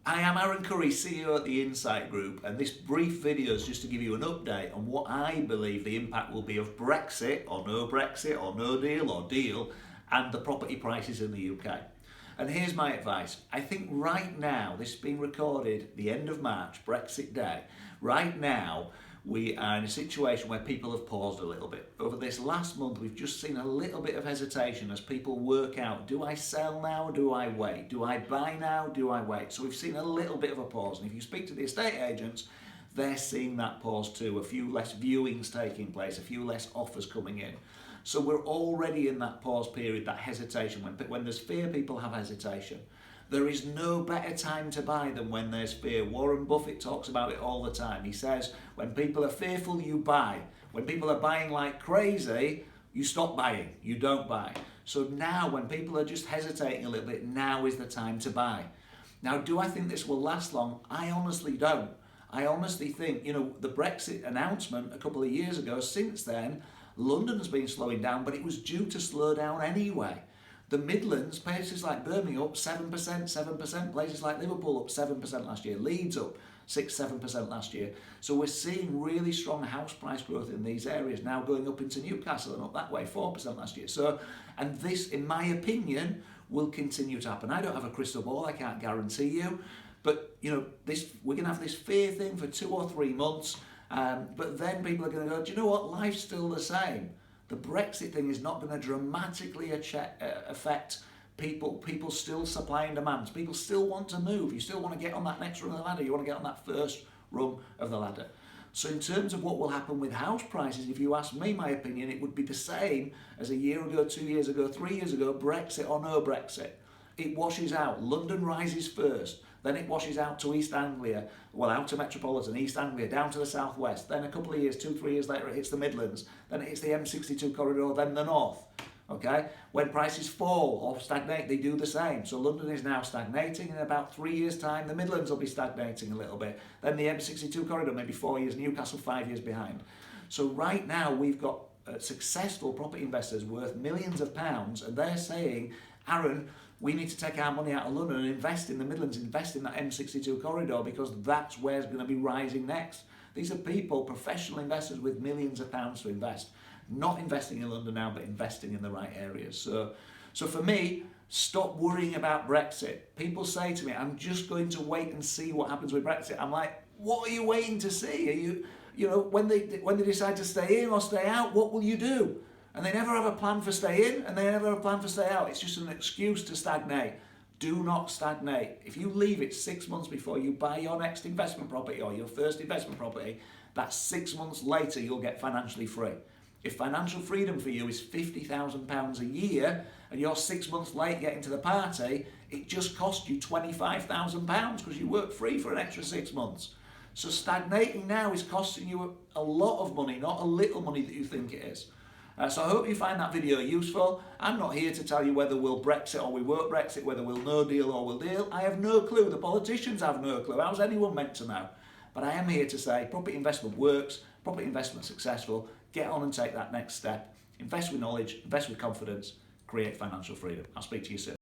I am Aran Curry, CEO at the Insight Group, and this brief video is just to give you an update on what I believe the impact will be of Brexit or no deal or deal, and the property prices in the UK. And here's my advice. I think right now, this is being recorded the end of March, Brexit Day, right now we are in a situation where people have paused a little bit. Over this last month, we've just seen a little bit of hesitation as people work out, do I sell now, do I wait? Do I buy now, do I wait? So we've seen a little bit of a pause. And if you speak to the estate agents, they're seeing that pause too. A few less viewings taking place, a few less offers coming in. So we're already in that pause period, that hesitation. When there's fear, people have hesitation. There is no better time to buy than when there's fear. Warren Buffett talks about it all the time. He says, when people are fearful, you buy. When people are buying like crazy, you stop buying, you don't buy. So now when people are just hesitating a little bit, now is the time to buy. Now, do I think this will last long? I honestly don't. I honestly think, the Brexit announcement a couple of years ago, since then, London's been slowing down, but it was due to slow down anyway. The Midlands, places like Birmingham up 7%, places like Liverpool up 7% last year, Leeds up 6-7% last year. So we're seeing really strong house price growth in these areas, now going up into Newcastle and up that way, 4% last year. So, and this, in my opinion, will continue to happen. I don't have a crystal ball, I can't guarantee you, but we're going to have this fear thing for 2 or 3 months, but then people are going to go, do you know what, life's still the same. The Brexit thing is not going to dramatically affect people. People still supply and demand. People still want to move. You still want to get on that next rung of the ladder. You want to get on that first rung of the ladder. So in terms of what will happen with house prices, if you ask me my opinion, it would be the same as a year ago, 2 years ago, 3 years ago, Brexit or no Brexit. It washes out. London rises first. Then it washes out to East Anglia, out to Metropolitan, East Anglia, down to the southwest. Then a couple of years, 2-3 years later, it hits the Midlands. Then it hits the M62 corridor, then the north. Okay? When prices fall or stagnate, they do the same. So London is now stagnating. In about 3 years' time, the Midlands will be stagnating a little bit. Then the M62 corridor, maybe 4 years, Newcastle 5 years behind. So right now, we've got successful property investors worth millions of pounds, and they're saying, Aran, we need to take our money out of London and invest in the Midlands, invest in that M62 corridor, because that's where it's going to be rising next. These are people, professional investors with millions of pounds to invest. Not investing in London now, but investing in the right areas. So for me, stop worrying about Brexit. People say to me, I'm just going to wait and see what happens with Brexit. I'm like, what are you waiting to see? Are when they decide to stay in or stay out, what will you do? And they never have a plan for stay in, and they never have a plan for stay out. It's just an excuse to stagnate. Do not stagnate. If you leave it 6 months before you buy your next investment property or your first investment property, that's 6 months later you'll get financially free. If financial freedom for you is £50,000 a year and you're 6 months late getting to the party, it just cost you £25,000 because you worked free for an extra 6 months. So stagnating now is costing you a lot of money, not a little money that you think it is. So I hope you find that video useful. I'm not here to tell you whether we'll Brexit or we won't Brexit, whether we'll no deal or we'll deal. I have no clue. The politicians have no clue. How's anyone meant to know? But I am here to say property investment works, property investment successful. Get on and take that next step. Invest with knowledge, invest with confidence, create financial freedom. I'll speak to you soon.